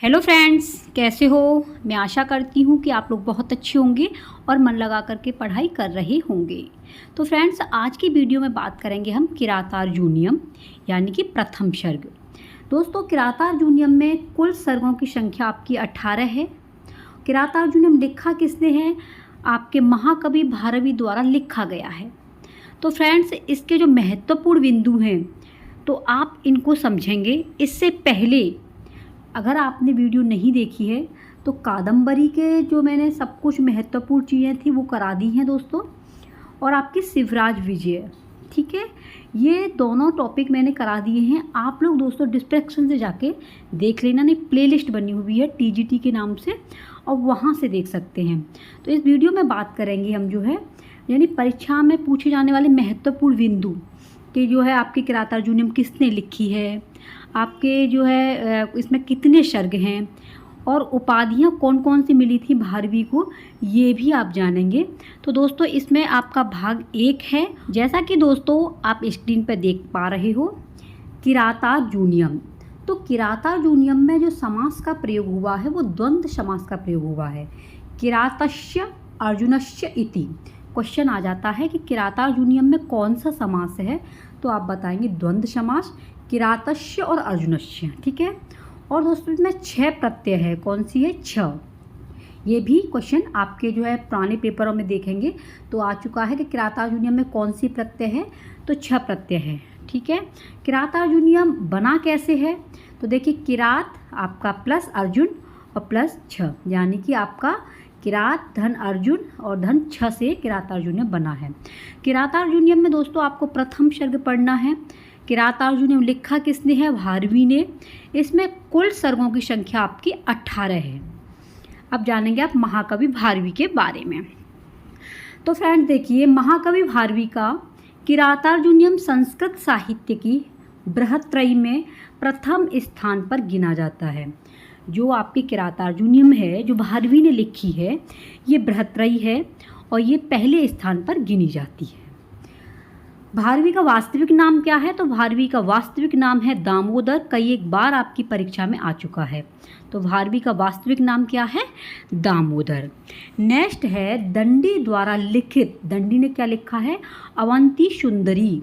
Hello friends, कैसे हो। मैं आशा करती हूँ कि आप लोग बहुत अच्छे होंगे और मन लगा करके पढ़ाई कर रहे होंगे। तो फ्रेंड्स, आज की वीडियो में बात करेंगे हम किरातार्जुनीयम यानी कि प्रथम सर्ग। दोस्तों, किरातार्जुनीयम में कुल सर्गों की संख्या आपकी 18 है। किरातार्जुनीयम लिखा किसने है? आपके महाकवि भारवी द्वारा लिखा गया है। तो फ्रेंड्स, इसके जो महत्वपूर्ण बिंदु हैं तो आप इनको समझेंगे। इससे पहले अगर आपने वीडियो नहीं देखी है तो कादम्बरी के जो मैंने सब कुछ महत्वपूर्ण चीज़ें थी वो करा दी हैं दोस्तों, और आपकी शिवराज विजय, ठीक है, ये दोनों टॉपिक मैंने करा दिए हैं। आप लोग दोस्तों डिस्क्रिप्शन से जाके देख लेना, नहीं प्लेलिस्ट बनी हुई है TGT के नाम से, और वहाँ से देख सकते हैं। तो इस वीडियो में बात करेंगे हम जो है यानी परीक्षा में पूछे जाने वाले महत्वपूर्ण बिंदु कि जो है आपकी किरातार्जुनीयम किसने लिखी है, आपके जो है इसमें कितने सर्ग हैं, और उपाधियाँ कौन कौन सी मिली थी भारवी को, ये भी आप जानेंगे। तो दोस्तों, इसमें आपका भाग 1 है। जैसा कि दोस्तों आप स्क्रीन पर देख पा रहे हो, किरातार्जुनीयम। तो किरातार्जुनीयम में जो समास का प्रयोग हुआ है वो द्वंद्व समास का प्रयोग हुआ है। किरातस्य अर्जुनस्य इति क्वेश्चन आ जाता है कि किरातार्जुनीयम में कौन सा समास है, तो आप बताएंगे द्वंद्व समास, किरातस्य और अर्जुनस्य, ठीक है। और दोस्तों इसमें 6 प्रत्यय है। कौन सी है? 6। ये भी क्वेश्चन आपके जो है पुराने पेपरों में देखेंगे तो आ चुका है कि किरातार्जुनीयम में कौन सी प्रत्यय है, तो 6 प्रत्यय है, ठीक है। किरातार्जुनीयम बना कैसे है? तो देखिए, किरात आपका प्लस अर्जुन और प्लस 6, यानी कि आपका किरात धन अर्जुन और धन 6 से किरातार्जुनीयम बना है। किरातार्जुनीयम में दोस्तों आपको प्रथम सर्ग पढ़ना है। किरातार्जुनीयम लिखा किसने है? भारवी ने। इसमें कुल सर्गों की संख्या आपकी 18 है। अब जानेंगे आप महाकवि भारवी के बारे में। तो फ्रेंड देखिए, महाकवि भारवी का किरातार्जुनीयम संस्कृत साहित्य की बृहत्त्रयी में प्रथम स्थान पर गिना जाता है। जो आपकी किरातार्जुनीयम है जो भारवी ने लिखी है, ये बृहत्त्रयी है और ये पहले स्थान पर गिनी जाती है। भारवी का वास्तविक नाम क्या है? तो भारवी का वास्तविक नाम है दामोदर। कई एक बार आपकी परीक्षा में आ चुका है। तो भारवी का वास्तविक नाम क्या है? दामोदर। नेक्स्ट है दंडी द्वारा लिखित। दंडी ने क्या लिखा है? अवंती सुंदरी।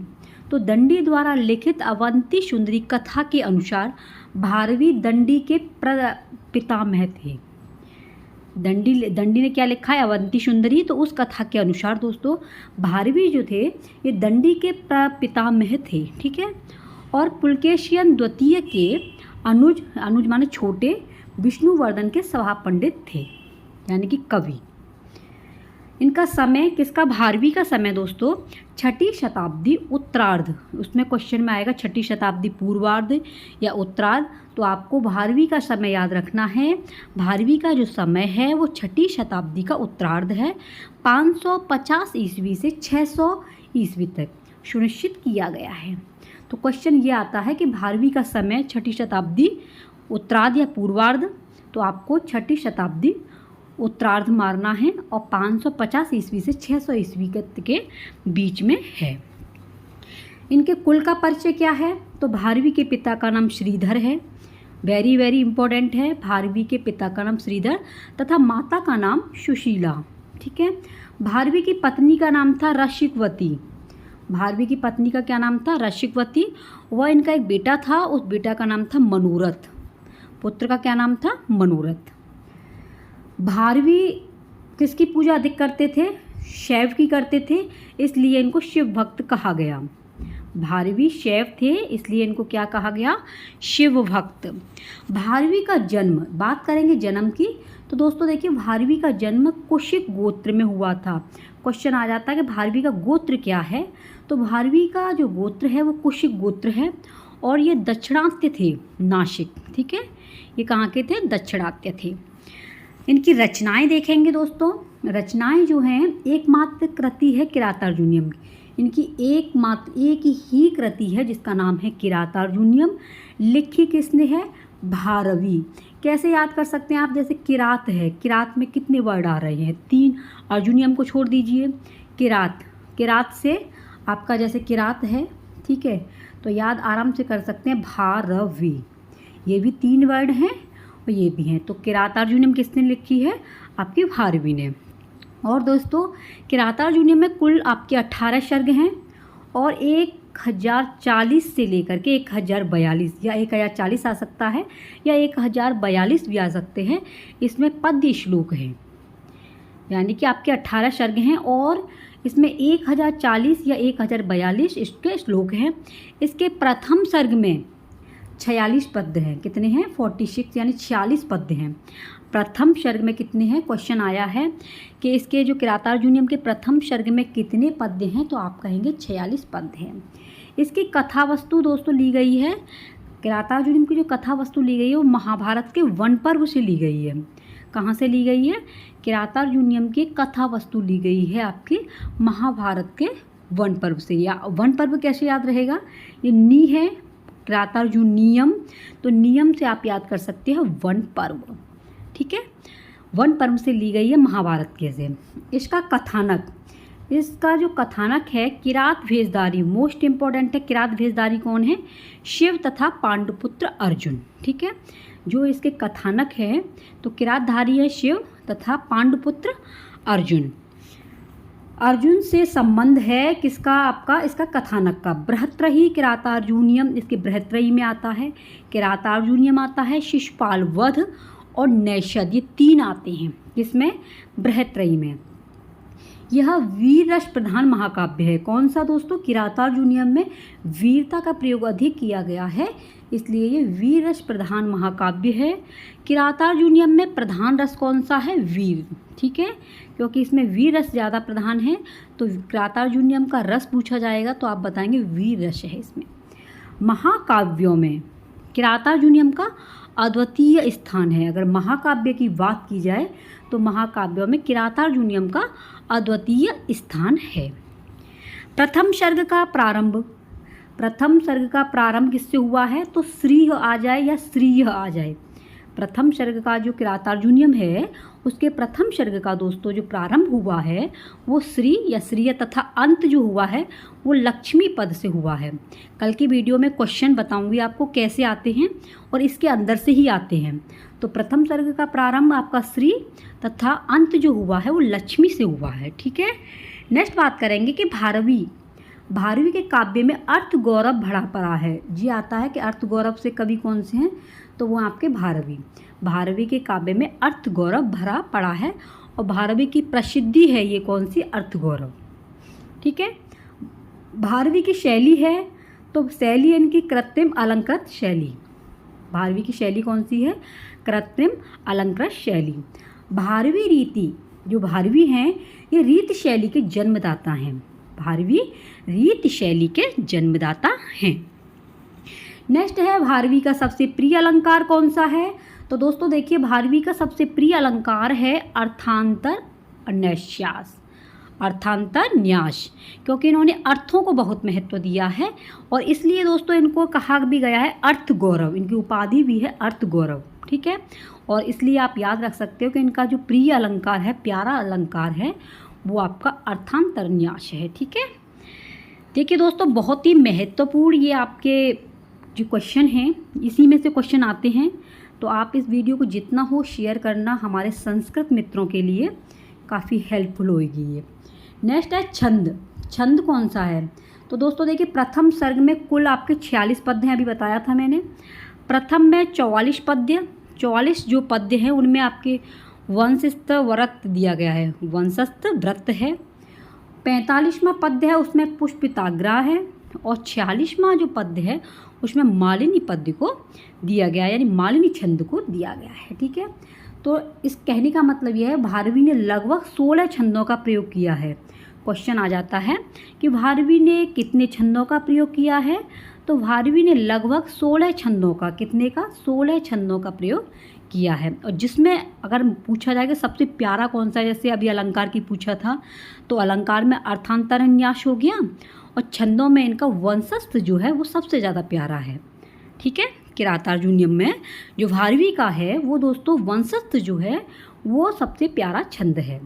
तो दंडी द्वारा लिखित अवंती सुंदरी कथा के अनुसार भारवी दंडी के पितामह थे। दंडी ने क्या लिखा है? अवंती सुंदरी। तो उस कथा के अनुसार दोस्तों भारवी जो थे ये दंडी के पितामह थे, ठीक है। और पुलकेशियन द्वितीय के अनुज माने छोटे विष्णुवर्धन के सभा पंडित थे, यानी कि कवि। इनका समय किसका? भारवी का समय दोस्तों 6ठी शताब्दी उत्तरार्ध। उसमें क्वेश्चन में आएगा 6ठी शताब्दी पूर्वार्ध या उत्तरार्ध। तो आपको भारवी का समय याद रखना है। भारवी का जो समय है वो 6ठी शताब्दी का उत्तरार्ध है। 550 ईस्वी से 600 ईस्वी तक सुनिश्चित किया गया है। तो क्वेश्चन ये आता है कि भारवी का समय 6ठी शताब्दी उत्तरार्ध या पूर्वार्ध, तो आपको 6ठी शताब्दी उत्तरार्ध मारना है और 550 ईस्वी से 600 ईस्वी के बीच में है। इनके कुल का परिचय क्या है? तो भारवी के पिता का नाम श्रीधर है। वेरी वेरी इंपॉर्टेंट है। भारवी के पिता का नाम श्रीधर तथा माता का नाम सुशीला, ठीक है। भारवी की पत्नी का नाम था रसिकवती। भारवी की पत्नी का क्या नाम था? रसिकवती। वह इनका एक बेटा था, उस बेटा का नाम था मनोरथ। पुत्र का क्या नाम था? मनोरथ। भारवी किसकी पूजा अधिक करते थे? शैव की करते थे, इसलिए इनको शिव भक्त कहा गया। भारवी शैव थे, इसलिए इनको क्या कहा गया? शिव भक्त। भारवी का जन्म, बात करेंगे जन्म की, तो दोस्तों देखिए भारवी का जन्म कुशिक गोत्र में हुआ था। क्वेश्चन आ जाता है कि भारवी का गोत्र क्या है? तो भारवी का जो गोत्र है वो कुशिक गोत्र है और ये दक्षिणात्य थे, नासिक, ठीक है। ये कहाँ के थे? दक्षिणात्य थे। इनकी रचनाएं देखेंगे दोस्तों। रचनाएं जो हैं एकमात्र कृति है किरातार्जुनीयम की। इनकी एक ही कृति है जिसका नाम है किरातार्जुनीयम। लिखी किसने है? भारवी। कैसे याद कर सकते हैं आप? जैसे किरात है, किरात में कितने वर्ड आ रहे हैं? 3। अर्जुनीयम को छोड़ दीजिए। किरात से आपका जैसे किरात है, ठीक है, तो याद आराम से कर सकते हैं भारवी। ये भी 3 वर्ड हैं और ये भी हैं। तो किरातार्जुनीयम किसने लिखी है? आपकी भारवी ने। और दोस्तों किरातार्जुनीयम में कुल आपके 18 सर्ग हैं और 1040 से लेकर के 1042 या 1040 आ सकता है या 1042 भी आ सकते हैं। इसमें पद्य श्लोक हैं, यानी कि आपके 18 सर्ग हैं और इसमें 1040 या 1042 इसके श्लोक हैं। इसके प्रथम सर्ग में 46 पद्य हैं। कितने हैं? 46 यानी 46 पद्य हैं। प्रथम सर्ग में कितने हैं? क्वेश्चन आया है कि इसके जो किरातार्जुनीयम के प्रथम सर्ग में कितने पद्य हैं, तो आप कहेंगे 46 पद्य हैं। इसकी कथा वस्तु दोस्तों ली गई है, किरातार्जुनीयम की जो कथा वस्तु ली गई है वो महाभारत के वन पर्व से ली गई है। कहाँ से ली गई है? किरातार्जुनीयम की कथा वस्तु ली गई है आपके महाभारत के वन पर्व से। या वन पर्व कैसे याद रहेगा? ये नी है किरातार्जुनीयम, तो नियम से आप याद कर सकते हैं वन पर्व। ठीक है, वन पर्व से ली गई है महाभारत के से। इसका कथानक, इसका जो कथानक है किरात भेषधारी, मोस्ट इम्पॉर्टेंट है। किरात भेषधारी कौन है? शिव तथा पांडुपुत्र अर्जुन। ठीक है, जो इसके कथानक है तो किरातधारी है शिव तथा पांडुपुत्र अर्जुन। अर्जुन से संबंध है किसका? आपका इसका कथानक का। बृहत्रयी किरातार्जुनीयम इसके बृहत्रयी में आता है। किरातार्जुनीयम आता है, शिशुपाल वध और नैषध, ये 3 आते हैं। किसमें? बृहत्रयी में। यह वीर रस प्रधान महाकाव्य है। कौन सा दोस्तों? किरातार्जुनीयम में वीरता का प्रयोग अधिक किया गया है, इसलिए ये वीर रस प्रधान महाकाव्य है। किरातार्जुनीयम में प्रधान रस कौन सा है? वीर। ठीक है, क्योंकि इसमें वीर रस ज़्यादा प्रधान है, तो किरातार्जुनीयम का रस पूछा जाएगा तो आप बताएंगे वीर रस है इसमें। महाकाव्यों में किरातार्जुनीयम का अद्वितीय स्थान है। अगर महाकाव्य की बात की जाए तो महाकाव्यों में किरातार्जुनीयम का अद्वितीय स्थान है। प्रथम सर्ग का प्रारंभ, प्रथम सर्ग का प्रारंभ किससे हुआ है? तो श्री आ जाए या श्रीय आ जाए। प्रथम सर्ग का जो किरातार्जुनीयम है उसके प्रथम सर्ग का दोस्तों जो प्रारंभ हुआ है वो श्री या श्रीय तथा अंत जो हुआ है वो लक्ष्मी पद से हुआ है। कल की वीडियो में क्वेश्चन बताऊंगी आपको कैसे आते हैं और इसके अंदर से ही आते हैं। तो प्रथम सर्ग का प्रारंभ आपका श्री तथा अंत जो हुआ है वो लक्ष्मी से हुआ है। ठीक है, नेक्स्ट बात करेंगे कि भारवी, भारवी के काव्य में अर्थ गौरव भरा पड़ा है। जी आता है कि अर्थ गौरव से कवि कौन से हैं? तो वो आपके भारवी। भारवी के काव्य में अर्थ गौरव भरा पड़ा है और भारवी की प्रसिद्धि है ये कौन सी? अर्थ गौरव। ठीक है, भारवी की शैली है तो शैली इनकी कृत्रिम अलंकृत शैली। भारवी की शैली कौन सी है? कृत्रिम अलंकृत शैली। भारवी रीति, जो भारवी हैं ये रीत शैली के जन्मदाता हैं। भारवी रीत शैली के जन्मदाता हैं। नेक्स्ट है भारवी का सबसे प्रिय अलंकार कौन सा है? तो दोस्तों देखिए भारवी का सबसे प्रिय अलंकार है अर्थांतर न्यास, अर्थांतर न्यास, क्योंकि इन्होंने अर्थों को बहुत महत्व दिया है और इसलिए दोस्तों इनको कहा भी गया है अर्थ गौरव। इनकी उपाधि भी है अर्थ गौरव। ठीक है, और इसलिए आप याद रख सकते हो कि इनका जो प्रिय अलंकार है, प्यारा अलंकार है, वो आपका अर्थांतर न्यास है। ठीक है, देखिए दोस्तों बहुत ही महत्वपूर्ण ये आपके जो क्वेश्चन हैं इसी में से क्वेश्चन आते हैं, तो आप इस वीडियो को जितना हो शेयर करना हमारे संस्कृत मित्रों के लिए काफ़ी हेल्पफुल होगी ये। नेक्स्ट है छंद। छंद कौन सा है? तो दोस्तों देखिए प्रथम सर्ग में कुल आपके 46 पद्य हैं, अभी बताया था मैंने। प्रथम में 44 पद्य, 44 जो पद्य हैं उनमें आपके वंशस्थ व्रत दिया गया है, वंशस्थ व्रत है। 45वां पद्य है उसमें पुष्पिताग्रह है और 46वां जो पद्य है उसमें मालिनी पद्य को दिया गया है, यानी मालिनी छंद को दिया गया है। ठीक है, तो इस कहने का मतलब यह है भारवी ने लगभग 16 छंदों का प्रयोग किया है। क्वेश्चन आ जाता है कि भारवी ने कितने छंदों का प्रयोग किया है? तो भारवी ने लगभग 16 छंदों का, कितने का? 16 छंदों का प्रयोग किया है। और जिसमें अगर पूछा जाएगा सबसे प्यारा कौन सा है, जैसे अभी अलंकार की पूछा था, तो अलंकार में अर्थांतर न्यास हो गया और छंदों में इनका वंशस्थ जो है वो सबसे ज़्यादा प्यारा है। ठीक है, किरातार्जुनीयम में जो भारवी का है वो दोस्तों वंशस्थ जो है वो सबसे प्यारा छंद है।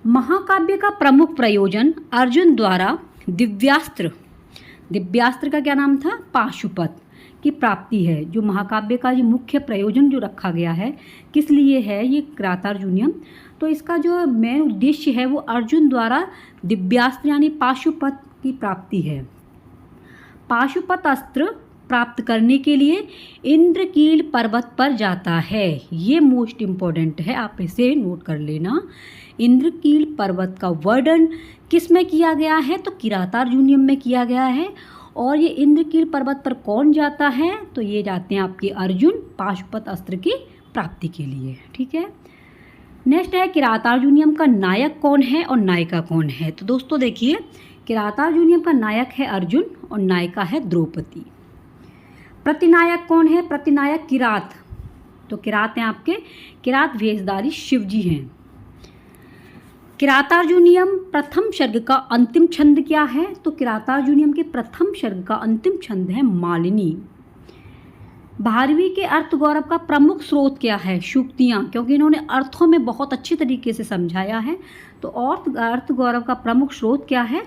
महाकाव्य का प्रमुख प्रयोजन अर्जुन द्वारा दिव्यास्त्र, दिव्यास्त्र का क्या नाम था? पाशुपत। की प्राप्ति है। जो महाकाव्य का जो मुख्य प्रयोजन जो रखा गया है, किस लिए है ये किरातार्जुनीयम, तो इसका जो मेन उद्देश्य है वो अर्जुन द्वारा दिव्यास्त्र यानी पाशुपत की प्राप्ति है। पाशुपत अस्त्र प्राप्त करने के लिए इंद्रकील पर्वत पर जाता है। ये मोस्ट इम्पॉर्टेंट है, आप इसे नोट कर लेना। इंद्रकील पर्वत का वर्णन किस में किया गया है, तो किरातार्जुनीयम में किया गया है। और ये इंद्रकील पर्वत पर कौन जाता है, तो ये जाते हैं आपके अर्जुन पाशुपत अस्त्र की प्राप्ति के लिए। ठीक है, नेक्स्ट है किरातार्जुनीयम का नायक कौन है और नायिका कौन है। तो दोस्तों देखिए, किरातार्जुनीयम का नायक है अर्जुन और नायिका है द्रौपदी। प्रतिनायक कौन है, प्रतिनायक किरात। तो किरात हैं आपके, किरात वेशधारी शिव जी हैं। किरातार्जुनीयम प्रथम सर्ग का अंतिम छंद क्या है, तो किरातार्जुनीयम के प्रथम सर्ग का अंतिम छंद है मालिनी। भारवी के अर्थ गौरव का प्रमुख स्रोत क्या है, सूक्तियाँ, क्योंकि इन्होंने अर्थों में बहुत अच्छी तरीके से समझाया है। तो अर्थ गौरव का प्रमुख स्रोत क्या है,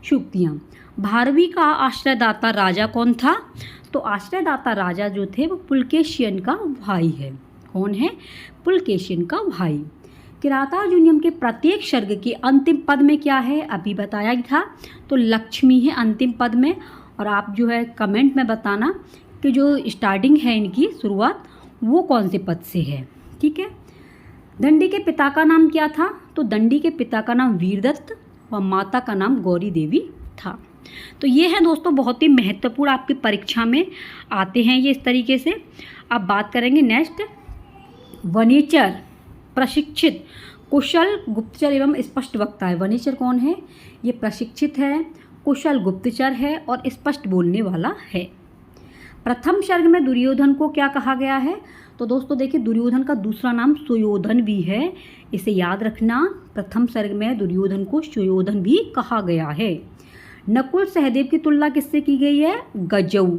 सूक्तियाँ। भारवी का आश्रयदाता राजा कौन था, तो आश्रयदाता राजा जो थे वो पुलकेशियन का भाई है। कौन है, पुलकेशियन का भाई। किरातार्जुनीयम के प्रत्येक सर्ग के अंतिम पद में क्या है, अभी बताया था, तो लक्ष्मी है अंतिम पद में। और आप जो है कमेंट में बताना कि जो स्टार्टिंग है इनकी शुरुआत वो कौन से पद से है। ठीक है, दंडी के पिता का नाम क्या था, तो दंडी के पिता का नाम वीरदत्त और माता का नाम गौरी देवी था। तो ये है दोस्तों बहुत ही महत्वपूर्ण, आपकी परीक्षा में आते हैं ये इस तरीके से। अब बात करेंगे नेक्स्ट, वनेचर प्रशिक्षित कुशल गुप्तचर एवं स्पष्ट वक्ता है। वनेचर कौन है, ये प्रशिक्षित है, कुशल गुप्तचर है और स्पष्ट बोलने वाला है। प्रथम सर्ग में दुर्योधन को क्या कहा गया है, तो दोस्तों देखिए दुर्योधन का दूसरा नाम सुयोधन भी है, इसे याद रखना। प्रथम सर्ग में दुर्योधन को सुयोधन भी कहा गया है। नकुल सहदेव की तुलना किससे की गई है, गजऊ।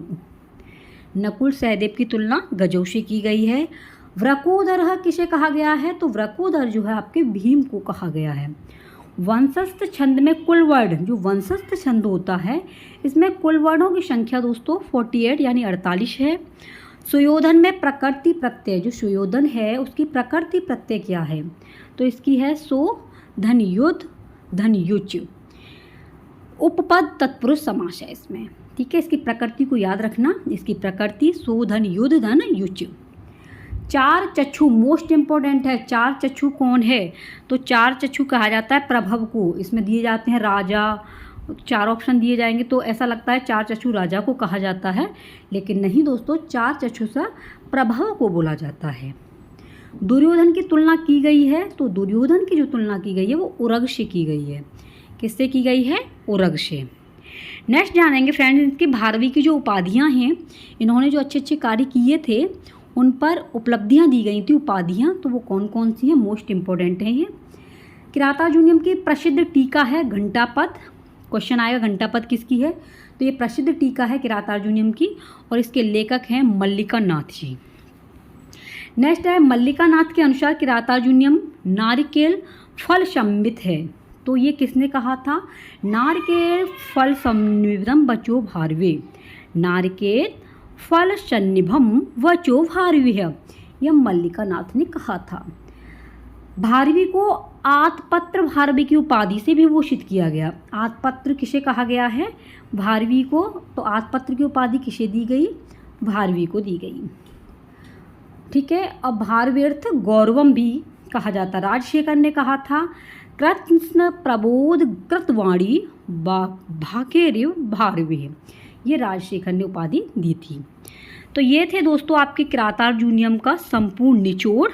नकुल सहदेव की तुलना गजऊ से की गई है। व्रकोदर किसे कहा गया है, तो व्रकोदर जो है आपके भीम को कहा गया है। वंशस्थ छंद में कुल वर्ण, जो वंशस्थ छंद होता है इसमें कुल वर्णों की संख्या दोस्तों 48 यानी 48 है। सुयोधन में प्रकृति प्रत्यय, जो सुयोधन है उसकी प्रकृति प्रत्यय क्या है, तो इसकी है सो धन युद्ध धन युच। उपपद तत्पुरुष समास है इसमें। ठीक है, इसकी प्रकृति को याद रखना, इसकी प्रकृति सो धन युद्ध धन युच। चार चक्षु मोस्ट इम्पोर्टेंट है। चार चक्षु कौन है, तो चार चक्षु कहा जाता है प्रभव को। इसमें दिए जाते हैं राजा, चार ऑप्शन दिए जाएंगे तो ऐसा लगता है चार चक्षु राजा को कहा जाता है, लेकिन नहीं दोस्तों, चार चक्षु से प्रभव को बोला जाता है। दुर्योधन की तुलना की गई है, तो दुर्योधन की जो तुलना की गई है वो उरग से की गई है। किससे की गई है, उरग से। नेक्स्ट जानेंगे फ्रेंड्स, इनकी भारवी की जो उपाधियाँ हैं, इन्होंने जो अच्छे अच्छे कार्य किए थे उन पर उपलब्धियां दी गई थी, उपाधियां, तो वो कौन कौन सी हैं, मोस्ट इम्पोर्टेंट है ये। किरातार्जुनीयम की प्रसिद्ध टीका है घंटापद। क्वेश्चन आएगा घंटापद किसकी है, तो ये प्रसिद्ध टीका है किरातार्जुनीयम की और इसके लेखक हैं मल्लिका नाथ जी। नेक्स्ट है, मल्लिका नाथ के अनुसार किरातार्जुनीयम नारिकेल फल सम्मित है। तो ये किसने कहा था, नारिकेल फल सम्मितम बचो भारवे। नारिकेल फल सन्निभम वचो भारवी है, यह मल्लिका नाथ ने कहा था। भारवी को आतपत्र भारवी की उपाधि से विभूषित किया गया। आतपत्र किसे कहा गया है, भारवी को, तो आतपत्र की उपाधि किसे दी गई, भारवी को दी गई। ठीक है, अब भारवीर्थ गौरवम भी कहा जाता, राजशेखर ने कहा था। कृष्ण प्रबोध कृतवाणी भाकेरिव भारवी, ये राजशेखर ने उपाधि दी थी। तो ये थे दोस्तों आपके किरातार्जुनीयम का संपूर्ण निचोड़।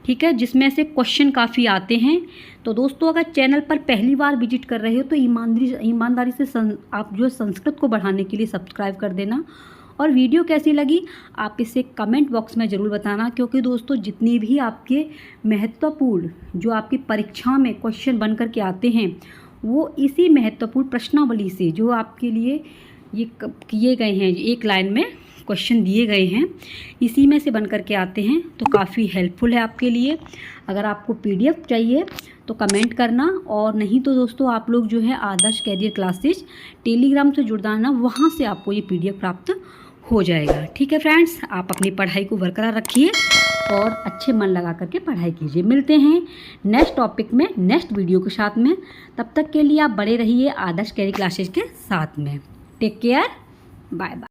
ठीक है, जिसमें से क्वेश्चन काफ़ी आते हैं। तो दोस्तों अगर चैनल पर पहली बार विजिट कर रहे हो तो ईमानदारी से आप जो संस्कृत को बढ़ाने के लिए सब्सक्राइब कर देना। और वीडियो कैसी लगी आप इसे कमेंट बॉक्स में ज़रूर बताना, क्योंकि दोस्तों जितनी भी आपके महत्वपूर्ण जो आपकी परीक्षा में क्वेश्चन बन कर के आते हैं वो इसी महत्वपूर्ण प्रश्नावली से जो आपके लिए ये किए गए हैं, एक लाइन में क्वेश्चन दिए गए हैं, इसी में से बन कर के आते हैं। तो काफ़ी हेल्पफुल है आपके लिए। अगर आपको PDF चाहिए तो कमेंट करना, और नहीं तो दोस्तों आप लोग जो है आदर्श कैरियर क्लासेस टेलीग्राम से जुड़ जाना, वहाँ से आपको ये PDF प्राप्त हो जाएगा। ठीक है फ्रेंड्स, आप अपनी पढ़ाई को बरकरार रखिए और अच्छे मन लगा करके पढ़ाई कीजिए। मिलते हैं नेक्स्ट टॉपिक में, नेक्स्ट वीडियो के साथ में। तब तक के लिए आप बड़े रहिए आदर्श कैरी क्लासेस के साथ में। Take care, bye bye.